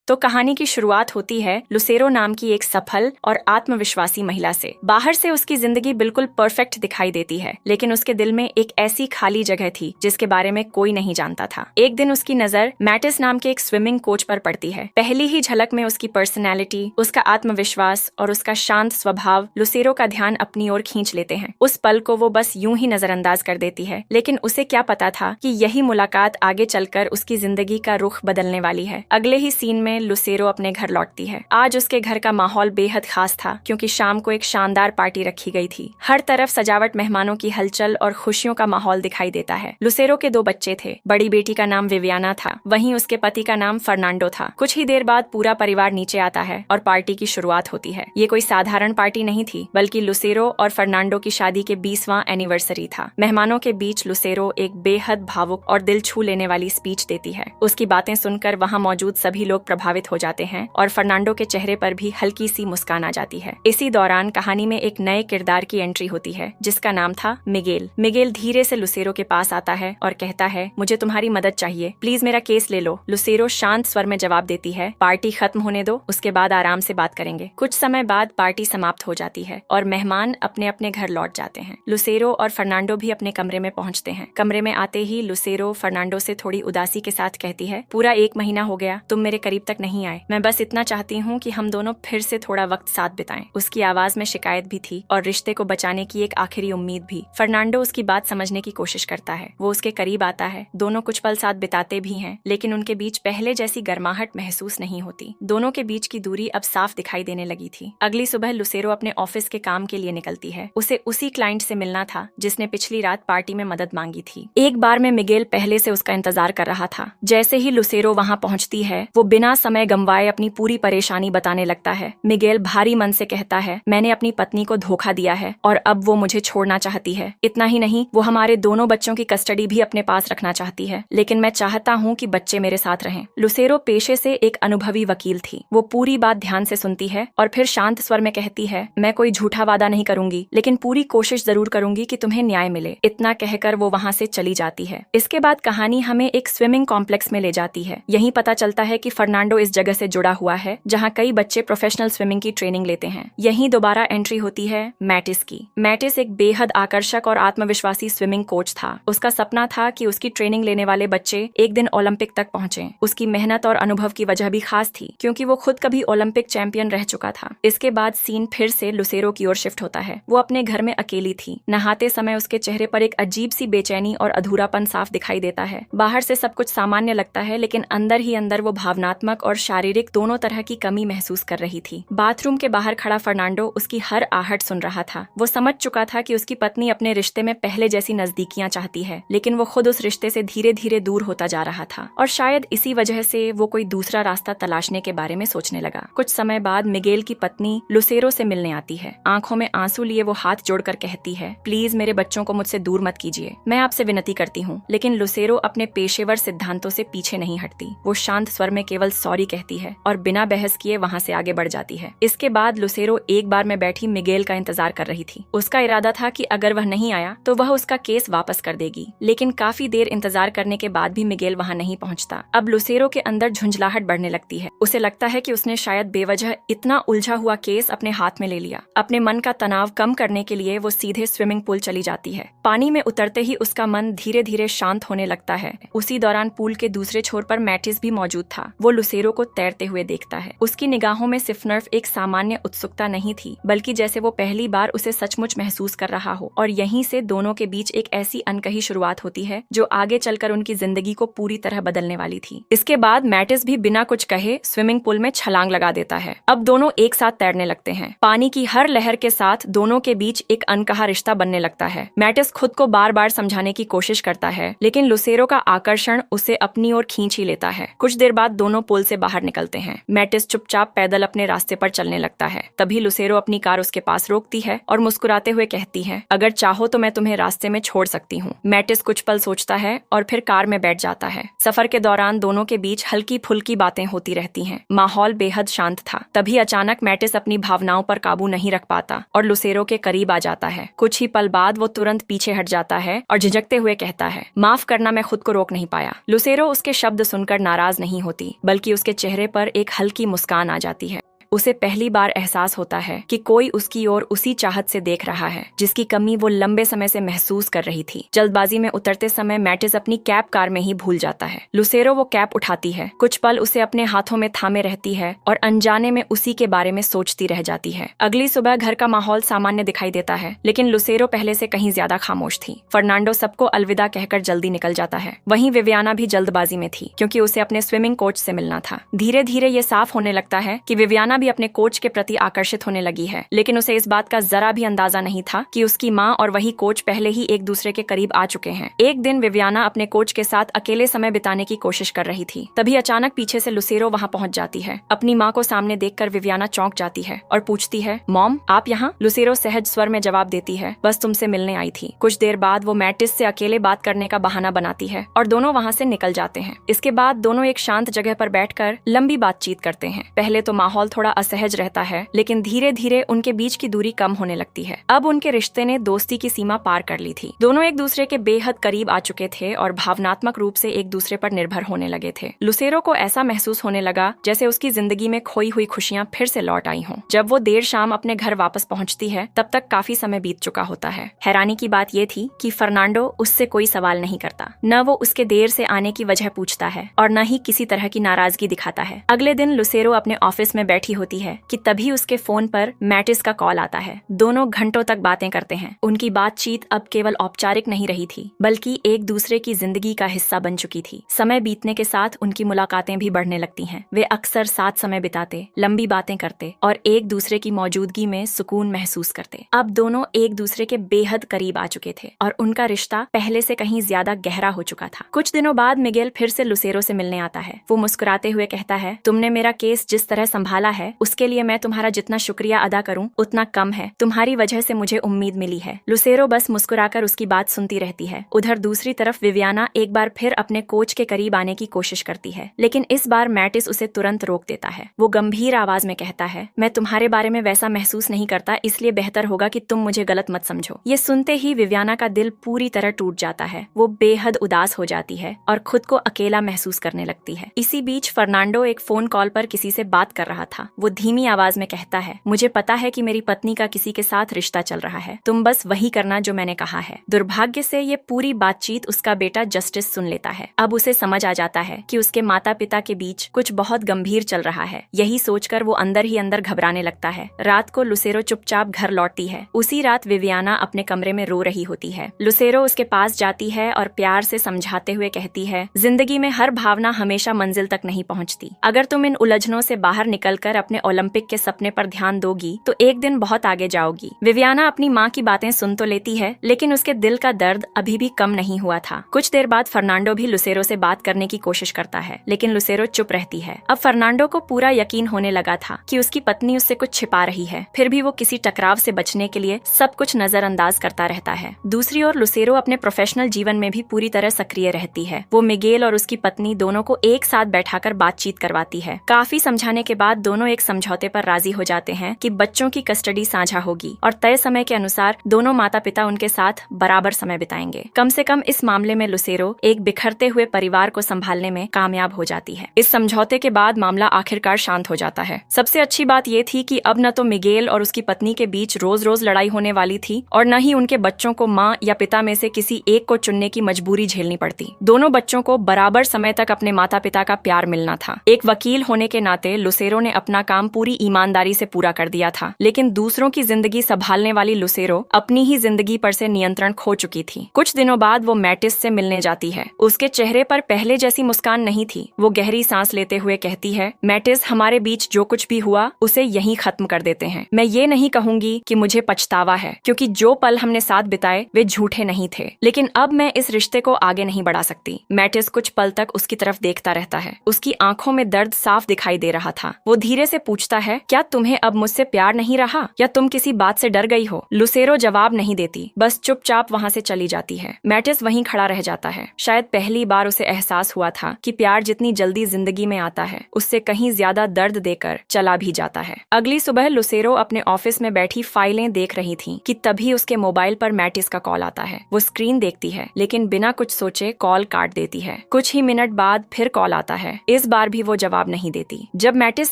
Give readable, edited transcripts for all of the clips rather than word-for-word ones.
तो कहानी की शुरुआत होती है लुसेरो नाम की एक सफल और आत्मविश्वासी महिला से। बाहर से उसकी जिंदगी बिल्कुल परफेक्ट दिखाई देती है, लेकिन उसके दिल में एक ऐसी खाली जगह थी जिसके बारे में कोई नहीं जानता था। एक दिन उसकी नजर मैटिस नाम के एक स्विमिंग कोच पर पड़ती है। पहली ही झलक में उसकी पर्सनैलिटी, उसका आत्मविश्वास और उसका शांत स्वभाव लुसेरो का ध्यान अपनी ओर खींच लेते हैं। उस पल को वो बस यूं ही नजरअंदाज कर देती है, लेकिन उसे क्या पता था कि यही मुलाकात आगे चलकर उसकी जिंदगी का रुख बदलने वाली है। अगले ही सीन में लुसेरो अपने घर लौटती है। आज उसके घर का माहौल बेहद खास था, क्योंकि शाम को एक शानदार पार्टी रखी गई थी। हर तरफ सजावट, मेहमानों की हलचल और खुशियों का माहौल दिखाई देता है। लुसेरो के 2 बच्चे थे। बड़ी बेटी का नाम विवियाना था, वहीं उसके पति का नाम फर्नांडो था। कुछ ही देर बाद पूरा परिवार नीचे आता है और पार्टी की शुरुआत होती है। ये कोई साधारण पार्टी नहीं थी, बल्कि लुसेरो और फर्नांडो की शादी के 20वां एनिवर्सरी था। मेहमानों के बीच लुसेरो एक बेहद भावुक और दिल छू लेने वाली स्पीच देती है। उसकी बातें सुनकर वहाँ मौजूद सभी लोग प्रभावित हो जाते हैं और फर्नांडो के चेहरे पर भी हल्की सी मुस्कान आ जाती है। इसी दौरान कहानी में एक नए किरदार की एंट्री होती है, जिसका नाम था मिगेल। मिगेल धीरे से लुसेरो के पास आता है और कहता है, मुझे तुम्हारी मदद चाहिए, प्लीज मेरा केस ले लो। लुसेरो शांत स्वर में जवाब देती है, पार्टी खत्म होने दो, उसके बाद आराम से बात करेंगे। कुछ समय बाद पार्टी समाप्त हो जाती है और मेहमान अपने अपने घर लौट जाते हैं। लुसेरो और फर्नांडो भी अपने कमरे में पहुंचते हैं। कमरे में आते ही लुसेरो फर्नांडो से थोड़ी उदासी के साथ कहती है, पूरा 1 महीना हो गया, तुम मेरे करीब तक नहीं आए। मैं बस इतना चाहती हूँ कि हम दोनों फिर से थोड़ा वक्त साथ बिताएं। उसकी आवाज में शिकायत भी थी और रिश्ते को बचाने की एक आखिरी उम्मीद भी। फर्नांडो उसकी बात समझने की कोशिश करता है। वो उसके करीब आता है। दोनों कुछ पल साथ बिताते भी हैं, लेकिन उनके बीच पहले जैसी गर्माहट महसूस नहीं होती। दोनों के बीच की दूरी अब साफ दिखाई देने लगी थी। अगली सुबह लुसेरो अपने ऑफिस के काम के लिए निकलती है। उसे उसी क्लाइंट से मिलना था जिसने पिछली रात पार्टी में मदद मांगी थी। एक बार में मिगेल पहले से उसका इंतजार कर रहा था। जैसे ही लुसेरो वहाँ पहुँचती है, वो बिना समय गंवाए अपनी पूरी परेशानी बताने लगता है। मिगेल भारी मन से कहता है, मैंने अपनी पत्नी को धोखा दिया है और अब वो मुझे छोड़ना चाहती है। इतना ही नहीं, वो हमारे दोनों बच्चों की कस्टडी भी अपने पास रखना चाहती है, लेकिन मैं चाहता हूँ कि बच्चे मेरे साथ रहें। लुसेरो पेशे से एक अनुभवी वकील थी। वो पूरी बात ध्यान से सुनती है और फिर शांत स्वर में कहती है, मैं कोई झूठा वादा नहीं करूंगी, लेकिन पूरी कोशिश जरूर करूंगी कि तुम्हें न्याय मिले। इतना कहकर वो वहाँ से चली जाती है। इसके बाद कहानी हमें एक स्विमिंग कॉम्प्लेक्स में ले जाती है। यहीं पता चलता है कि फर्नांडो इस जगह से जुड़ा हुआ है जहाँ कई बच्चे प्रोफेशनल स्विमिंग की ट्रेनिंग लेते हैं। यहीं दोबारा एंट्री होती है मैटिस की। मैटिस एक बेहद आकर्षक और आत्मविश्वासी स्विमिंग कोच था। उसका सपना था कि उसकी ट्रेनिंग लेने वाले बच्चे एक दिन ओलंपिक तक पहुंचे। उसकी मेहनत और अनुभव की वजह भी खास थी, क्योंकि वो खुद कभी ओलंपिक चैंपियन रह चुका था। इसके बाद सीन फिर से लुसेरो की ओर शिफ्ट होता है। वो अपने घर में अकेली थी। नहाते समय उसके चेहरे पर एक अजीब सी बेचैनी और अधूरापन साफ दिखाई देता है। बाहर से सब कुछ सामान्य लगता है, लेकिन अंदर ही अंदर वो भावनात्मक और शारीरिक दोनों तरह की कमी महसूस कर रही थी। बाथरूम के बाहर खड़ा फर्नांडो उसकी हर आहट सुन रहा था। वो समझ चुका था कि उसकी पत्नी अपने रिश्ते में पहले जैसी नजदीकियां चाहती है, लेकिन वो खुद उस रिश्ते से धीरे धीरे दूर होता जा रहा था और शायद इसी वजह से वो कोई दूसरा रास्ता तलाशने के बारे में सोचने लगा। कुछ समय बाद मिगेल की पत्नी लुसेरो से मिलने आती है। आंखों में आंसू लिए वो हाथ जोड़कर कहती है, प्लीज मेरे बच्चों को मुझसे दूर मत कीजिए, मैं आपसे विनती करती हूँ। लेकिन लुसेरो अपने पेशेवर सिद्धांतों से पीछे नहीं हटती। वो शांत स्वर में केवल सॉरी कहती है और बिना बहस किए वहाँ से आगे बढ़ जाती है। इसके बाद लुसेरो एक बार में बैठी मिगेल का इंतजार कर रही थी। उसका इरादा था कि अगर वह नहीं आया तो वह उसका केस वापस कर देगी, लेकिन काफी देर इंतजार करने के बाद भी मिगेल वहाँ नहीं पहुँचता। अब लुसेरो के अंदर झुंझलाहट बढ़ने लगती है। उसे लगता है कि उसने शायद बेवजह इतना उलझा हुआ केस अपने हाथ में ले लिया। अपने मन का तनाव कम करने के लिए वो सीधे स्विमिंग पूल चली जाती है। पानी में उतरते ही उसका मन धीरे धीरे शांत होने लगता है। उसी दौरान पूल के दूसरे छोर पर मैटिस भी मौजूद था। वो लुसेरो को तैरते हुए देखता है। उसकी निगाहों में सिर्फ एक सामान्य उत्सुकता नहीं थी, बल्कि जैसे वो पहली बार उसे सचमुच महसूस कर रहा हो। और यहीं से दोनों के बीच एक ऐसी अनकही शुरुआत होती है जो आगे चलकर उनकी जिंदगी को पूरी तरह बदलने वाली थी। इसके बाद मैटिस भी बिना कुछ कहे स्विमिंग पूल में छलांग लगा देता है। अब दोनों एक साथ तैरने लगते हैं। पानी की हर लहर के साथ दोनों के बीच एक अनकहा रिश्ता बनने लगता है। मैटिस खुद को बार बार समझाने की कोशिश करता है, लेकिन लुसेरो का आकर्षण उसे अपनी ओर खींच ही लेता है। कुछ देर बाद दोनों पुल से बाहर निकलते हैं। मैटिस चुपचाप पैदल अपने रास्ते पर चलने लगता है। तभी लुसेरो अपनी कार उसके पास रोकती है और मुस्कुराते हुए कहती है, अगर चाहो तो मैं तुम्हें रास्ते में छोड़ सकती हूँ। मैटिस कुछ पल सोचता है और फिर कार में बैठ जाता है। सफर के दौरान दोनों के बीच हल्की फुल्की बातें होती रहती हैं। माहौल बेहद शांत था। तभी अचानक मैटिस अपनी भावनाओं पर काबू नहीं रख पाता और लुसेरो के करीब आ जाता है। कुछ ही पल बाद वो तुरंत पीछे हट जाता है और झिझकते हुए कहता है, माफ करना, मैं खुद को रोक नहीं पाया। लुसेरो उसके शब्द सुनकर नाराज नहीं होती, बल्कि तभी उसके चेहरे पर एक हल्की मुस्कान आ जाती है। उसे पहली बार एहसास होता है कि कोई उसकी ओर उसी चाहत से देख रहा है जिसकी कमी वो लंबे समय से महसूस कर रही थी। जल्दबाजी में उतरते समय मैटिस अपनी कैप कार में ही भूल जाता है। लुसेरो वो कैप उठाती है, कुछ पल उसे अपने हाथों में थामे रहती है और अनजाने में उसी के बारे में सोचती रह जाती है। अगली सुबह घर का माहौल सामान्य दिखाई देता है, लेकिन लुसेरो पहले से कहीं ज्यादा खामोश थी। फर्नांडो सबको अलविदा कहकर जल्दी निकल जाता है। वहीं विवियाना भी जल्दबाजी में थी क्योंकि उसे अपने स्विमिंग कोच से मिलना था। धीरे धीरे ये साफ होने लगता है कि विवियाना भी अपने कोच के प्रति आकर्षित होने लगी है, लेकिन उसे इस बात का जरा भी अंदाजा नहीं था कि उसकी माँ और वही कोच पहले ही एक दूसरे के करीब आ चुके हैं। एक दिन विवियाना अपने कोच के साथ अकेले समय बिताने की कोशिश कर रही थी, तभी अचानक पीछे से लुसेरो वहाँ पहुँच जाती है। अपनी माँ को सामने देखकर विवियाना चौंक जाती है और पूछती है, मॉम आप यहाँ? लुसेरो सहज स्वर में जवाब देती है, बस तुमसे मिलने आई थी। कुछ देर बाद वो मैटिस से अकेले बात करने का बहाना बनाती है और दोनों वहाँ से निकल जाते हैं। इसके बाद दोनों एक शांत जगह पर बैठकर लंबी बातचीत करते हैं। पहले तो माहौल थोड़ा असहज रहता है, लेकिन धीरे धीरे उनके बीच की दूरी कम होने लगती है। अब उनके रिश्ते ने दोस्ती की सीमा पार कर ली थी। दोनों एक दूसरे के बेहद करीब आ चुके थे और भावनात्मक रूप से एक दूसरे पर निर्भर होने लगे थे। लुसेरो को ऐसा महसूस होने लगा जैसे उसकी जिंदगी में खोई हुई खुशियां फिर से लौट आई हों। जब वो देर शाम अपने घर वापस पहुंचती है, तब तक काफी समय बीत चुका होता है। हैरानी की बात ये थी कि फर्नांडो उससे कोई सवाल नहीं करता, न वो उसके देर से आने की वजह पूछता है और न ही किसी तरह की नाराजगी दिखाता है। अगले दिन लुसेरो अपने ऑफिस में बैठी होती है कि तभी उसके फोन पर मैटिस का कॉल आता है। दोनों घंटों तक बातें करते हैं। उनकी बातचीत अब केवल औपचारिक नहीं रही थी, बल्कि एक दूसरे की जिंदगी का हिस्सा बन चुकी थी। समय बीतने के साथ उनकी मुलाकातें भी बढ़ने लगती हैं। वे अक्सर साथ समय बिताते, लंबी बातें करते और एक दूसरे की मौजूदगी में सुकून महसूस करते। अब दोनों एक दूसरे के बेहद करीब आ चुके थे और उनका रिश्ता पहले से कहीं ज्यादा गहरा हो चुका था। कुछ दिनों बाद मिगेल फिर से लुसेरो से मिलने आता है। वो मुस्कुराते हुए कहता है, तुमने मेरा केस जिस तरह संभाला है उसके लिए मैं तुम्हारा जितना शुक्रिया अदा करूं उतना कम है। तुम्हारी वजह से मुझे उम्मीद मिली है। लुसेरो बस मुस्कुराकर उसकी बात सुनती रहती है। उधर दूसरी तरफ विवियाना एक बार फिर अपने कोच के करीब आने की कोशिश करती है, लेकिन इस बार मैटिस उसे तुरंत रोक देता है। वो गंभीर आवाज में कहता है, मैं तुम्हारे बारे में वैसा महसूस नहीं करता, इसलिए बेहतर होगा कि तुम मुझे गलत मत समझो। ये सुनते ही विवियाना का दिल पूरी तरह टूट जाता है। वो बेहद उदास हो जाती है और खुद को अकेला महसूस करने लगती है। इसी बीच फर्नांडो एक फोन कॉल पर किसी से बात कर रहा था। वो धीमी आवाज में कहता है, मुझे पता है कि मेरी पत्नी का किसी के साथ रिश्ता चल रहा है, तुम बस वही करना जो मैंने कहा है। दुर्भाग्य से ये पूरी बातचीत उसका बेटा जस्टिस सुन लेता है। अब उसे समझ आ जाता है कि उसके माता पिता के बीच कुछ बहुत गंभीर चल रहा है। यही सोचकर वो अंदर ही अंदर घबराने लगता है। रात को लुसेरो चुपचाप घर लौटती है। उसी रात विवियाना अपने कमरे में रो रही होती है। लुसेरो उसके पास जाती है और प्यार से समझाते हुए कहती है, जिंदगी में हर भावना हमेशा मंजिल तक नहीं पहुंचती। अगर तुम इन उलझनों से बाहर निकलकर अपने ओलंपिक के सपने पर ध्यान दोगी तो एक दिन बहुत आगे जाओगी। विवियाना अपनी माँ की बातें सुन तो लेती है, लेकिन उसके दिल का दर्द अभी भी कम नहीं हुआ था। कुछ देर बाद फर्नांडो भी लुसेरो से बात करने की कोशिश करता है, लेकिन लुसेरो चुप रहती है। अब फर्नांडो को पूरा यकीन होने लगा था कि उसकी पत्नी उससे कुछ छिपा रही है, फिर भी वो किसी टकराव से बचने के लिए सब कुछ नजरअंदाज करता रहता है। दूसरी ओर लुसेरो अपने प्रोफेशनल जीवन में भी पूरी तरह सक्रिय रहती है। वो मिगेल और उसकी पत्नी दोनों को एक साथ बैठाकर बातचीत करवाती है। काफी समझाने के बाद दोनों एक समझौते पर राजी हो जाते हैं कि बच्चों की कस्टडी साझा होगी और तय समय के अनुसार दोनों माता पिता उनके साथ बराबर समय बिताएंगे। कम से कम इस मामले में लुसेरो एक बिखरते हुए परिवार को संभालने में कामयाब हो जाती है। इस समझौते के बाद मामला आखिरकार शांत हो जाता है। सबसे अच्छी बात ये थी कि अब न तो मिगेल और उसकी पत्नी के बीच रोज रोज लड़ाई होने वाली थी और न ही उनके बच्चों को माँ या पिता में से किसी एक को चुनने की मजबूरी झेलनी पड़ती। दोनों बच्चों को बराबर समय तक अपने माता पिता का प्यार मिलना था। एक वकील होने के नाते लुसेरो ने अपना काम पूरी ईमानदारी से पूरा कर दिया था, लेकिन दूसरों की जिंदगी संभालने वाली लुसेरो अपनी ही जिंदगी पर से नियंत्रण खो चुकी थी। कुछ दिनों बाद वो मैटिस से मिलने जाती है। उसके चेहरे पर पहले जैसी मुस्कान नहीं थी। वो गहरी सांस लेते हुए कहती है, मैटिस, हमारे बीच जो कुछ भी हुआ उसे यहीं खत्म कर देते हैं। मैं ये नहीं कहूंगी कि मुझे पछतावा है, क्योंकि जो पल हमने साथ बिताए वे झूठे नहीं थे, लेकिन अब मैं इस रिश्ते को आगे नहीं बढ़ा सकती। मैटिस कुछ पल तक उसकी तरफ देखता रहता है। उसकी आंखों में दर्द साफ दिखाई दे रहा था। वो धीरे से से पूछता है, क्या तुम्हें अब मुझसे प्यार नहीं रहा या तुम किसी बात से डर गई हो? लुसेरो जवाब नहीं देती, बस चुपचाप वहाँ से चली जाती है। मैटिस वहीं खड़ा रह जाता है। शायद पहली बार उसे एहसास हुआ था कि प्यार जितनी जल्दी जिंदगी में आता है उससे कहीं ज्यादा दर्द देकर चला भी जाता है। अगली सुबह लुसेरो अपने ऑफिस में बैठी फाइलें देख रही थी कि तभी उसके मोबाइल पर मैटिस का कॉल आता है। वो स्क्रीन देखती है लेकिन बिना कुछ सोचे कॉल काट देती है। कुछ ही मिनट बाद फिर कॉल आता है। इस बार भी वो जवाब नहीं देती। जब मैटिस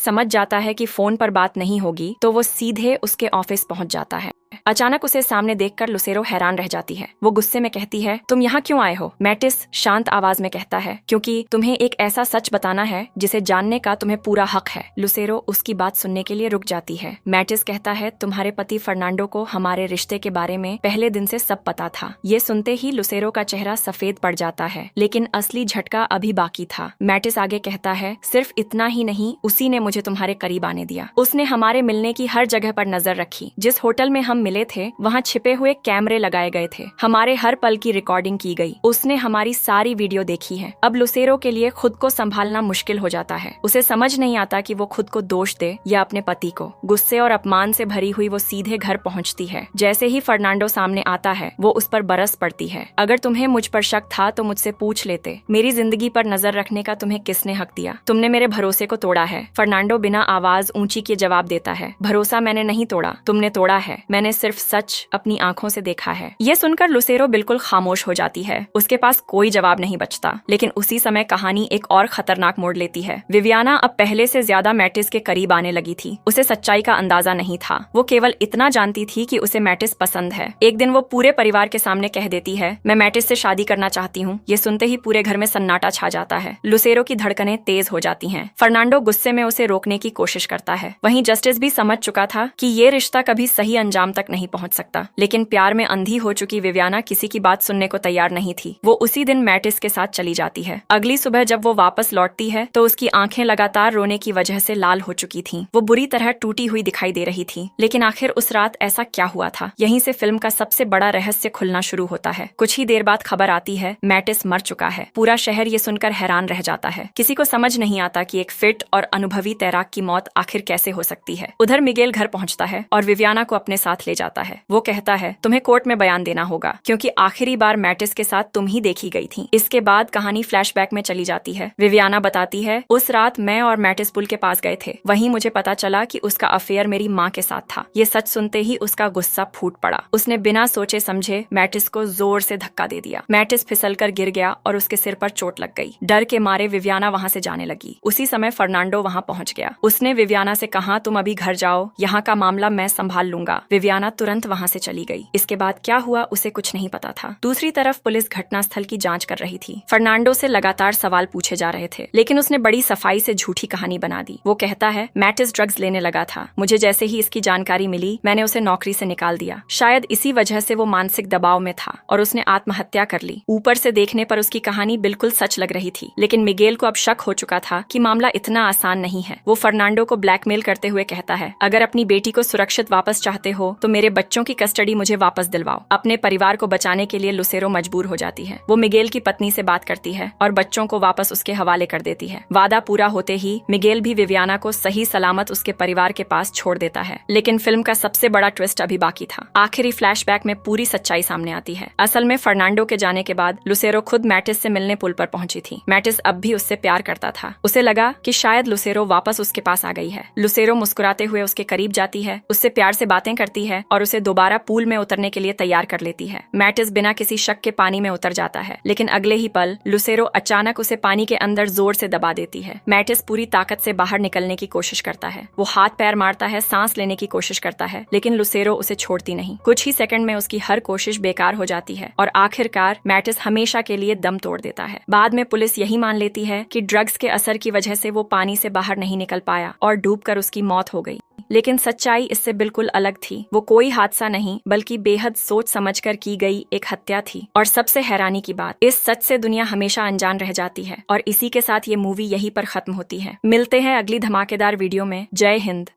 समझ जाता है कि फोन पर बात नहीं होगी तो वो सीधे उसके ऑफिस पहुंच जाता है। अचानक उसे सामने देखकर लुसेरो हैरान रह जाती है। वो गुस्से में कहती है, तुम यहाँ क्यों आए हो? मैटिस शांत आवाज में कहता है, क्योंकि तुम्हें एक ऐसा सच बताना है जिसे जानने का तुम्हें पूरा हक है। लुसेरो उसकी बात सुनने के लिए रुक जाती है। मैटिस कहता है, तुम्हारे पति फर्नांडो को हमारे रिश्ते के बारे में पहले दिन से सब पता था। ये सुनते ही लुसेरो का चेहरा सफेद पड़ जाता है, लेकिन असली झटका अभी बाकी था। मैटिस आगे कहता है, सिर्फ इतना ही नहीं, उसी ने मुझे तुम्हारे करीब आने दिया। उसने हमारे मिलने की हर जगह पर नजर रखी। जिस होटल में हम मिले थे वहाँ छिपे हुए कैमरे लगाए गए थे। हमारे हर पल की रिकॉर्डिंग की गई। उसने हमारी सारी वीडियो देखी है। अब लुसेरो के लिए खुद को संभालना मुश्किल हो जाता है। उसे समझ नहीं आता कि वो खुद को दोष दे या अपने पति को। गुस्से और अपमान से भरी हुई वो सीधे घर पहुँचती है। जैसे ही फर्नांडो सामने आता है वो उस पर बरस पड़ती है। अगर तुम्हें मुझ पर शक था तो मुझसे पूछ लेते। मेरी जिंदगी पर नजर रखने का तुम्हें किसने हक दिया? तुमने मेरे भरोसे को तोड़ा है। फर्नांडो बिना आवाज ऊंची किए जवाब देता है, भरोसा मैंने नहीं तोड़ा, तुमने तोड़ा है। मैंने सिर्फ सच अपनी आंखों से देखा है। ये सुनकर लुसेरो बिल्कुल खामोश हो जाती है। उसके पास कोई जवाब नहीं बचता। लेकिन उसी समय कहानी एक और खतरनाक मोड़ लेती है। विवियाना अब पहले से ज्यादा मैटिस के करीब आने लगी थी। उसे सच्चाई का अंदाजा नहीं था। वो केवल इतना जानती थी कि उसे मैटिस पसंद है। एक दिन वो पूरे परिवार के सामने कह देती है, मैं मैटिस से शादी करना चाहती हूँ। ये सुनते ही पूरे घर में सन्नाटा छा जाता है। लुसेरो की धड़कनें तेज हो जाती हैं। फर्नांडो गुस्से में उसे रोकने की कोशिश करता है। वहीं जस्टिस भी समझ चुका था कि ये रिश्ता कभी सही अंजाम तक नहीं पहुंच सकता। लेकिन प्यार में अंधी हो चुकी विवियाना किसी की बात सुनने को तैयार नहीं थी। वो उसी दिन मैटिस के साथ चली जाती है। अगली सुबह जब वो वापस लौटती है तो उसकी आंखें लगातार रोने की वजह से लाल हो चुकी थीं। वो बुरी तरह टूटी हुई दिखाई दे रही थी। लेकिन आखिर उस रात ऐसा क्या हुआ था? यहीं से फिल्म का सबसे बड़ा रहस्य खुलना शुरू होता है। कुछ ही देर बाद खबर आती है, मैटिस मर चुका है। पूरा शहर ये सुनकर हैरान रह जाता है। किसी को समझ नहीं आता कि एक फिट और अनुभवी तैराक की मौत आखिर कैसे हो सकती है। उधर मिगेल घर पहुंचता है और विवियाना को अपने साथ ले जाता है। वो कहता है, तुम्हें कोर्ट में बयान देना होगा क्योंकि आखिरी बार मैटिस के साथ तुम ही देखी गई थी। इसके बाद कहानी फ्लैशबैक में चली जाती है। विवियाना बताती है, उस रात मैं और मैटिस पुल के पास गए थे। वहीं मुझे पता चला कि उसका अफेयर मेरी माँ के साथ था। ये सच सुनते ही उसका गुस्सा फूट पड़ा। उसने बिना सोचे समझे मैटिस को जोर से धक्का दे दिया। मैटिस फिसलकर गिर गया और उसके सिर पर चोट लग गई। डर के मारे विवियाना वहाँ से जाने लगी। उसी समय फर्नांडो वहाँ पहुँच गया। उसने विवियाना से कहा, तुम अभी घर जाओ, यहाँ का मामला मैं संभाल लूंगा। विवियाना तुरंत वहाँ से चली गई। इसके बाद क्या हुआ उसे कुछ नहीं पता था। दूसरी तरफ पुलिस घटनास्थल की जांच कर रही थी। फर्नांडो से लगातार सवाल पूछे जा रहे थे, लेकिन उसने बड़ी सफाई से झूठी कहानी बना दी। वो कहता है, मैटिस ड्रग्स लेने लगा था। मुझे जैसे ही इसकी जानकारी मिली मैंने उसे नौकरी से निकाल दिया। शायद इसी वजह से वो मानसिक दबाव में था और उसने आत्महत्या कर ली। ऊपर से देखने पर उसकी कहानी बिल्कुल सच लग रही थी, लेकिन मिगेल को अब शक हो चुका था कि मामला इतना आसान नहीं है। वो फर्नांडो को ब्लैकमेल करते हुए कहता है, अगर अपनी बेटी को सुरक्षित वापस चाहते हो तो मेरे बच्चों की कस्टडी मुझे वापस दिलवाओ। अपने परिवार को बचाने के लिए लुसेरो मजबूर हो जाती है। वो मिगेल की पत्नी से बात करती है और बच्चों को वापस उसके हवाले कर देती है। वादा पूरा होते ही मिगेल भी विवियाना को सही सलामत उसके परिवार के पास छोड़ देता है। लेकिन फिल्म का सबसे बड़ा ट्विस्ट अभी बाकी था। आखिरी फ्लैशबैक में पूरी सच्चाई सामने आती है। असल में फर्नांडो के जाने के बाद लुसेरो खुद मैटिस से मिलने पुल पर पहुंची थी। मैटिस अब भी उससे प्यार करता था। उसे लगा कि शायद लुसेरो वापस उसके पास आ गई है। लुसेरो मुस्कुराते हुए उसके करीब जाती है, उससे प्यार से बातें करती है और उसे दोबारा पूल में उतरने के लिए तैयार कर लेती है। मैटिस बिना किसी शक के पानी में उतर जाता है, लेकिन अगले ही पल लुसेरो अचानक उसे पानी के अंदर जोर से दबा देती है। मैटिस पूरी ताकत से बाहर निकलने की कोशिश करता है। वो हाथ पैर मारता है, सांस लेने की कोशिश करता है, लेकिन लुसेरो उसे छोड़ती नहीं। कुछ ही सेकंड में उसकी हर कोशिश बेकार हो जाती है और आखिरकार मैटिस हमेशा के लिए दम तोड़ देता है। बाद में पुलिस यही मान लेती है कि ड्रग्स के असर की वजह से वो पानी से बाहर नहीं निकल पाया और डूबकर उसकी मौत हो गई। लेकिन सच्चाई इससे बिल्कुल अलग थी। वो कोई हादसा नहीं बल्कि बेहद सोच समझकर की गई एक हत्या थी। और सबसे हैरानी की बात, इस सच से दुनिया हमेशा अनजान रह जाती है। और इसी के साथ ये मूवी यहीं पर खत्म होती है। मिलते हैं अगली धमाकेदार वीडियो में। जय हिंद।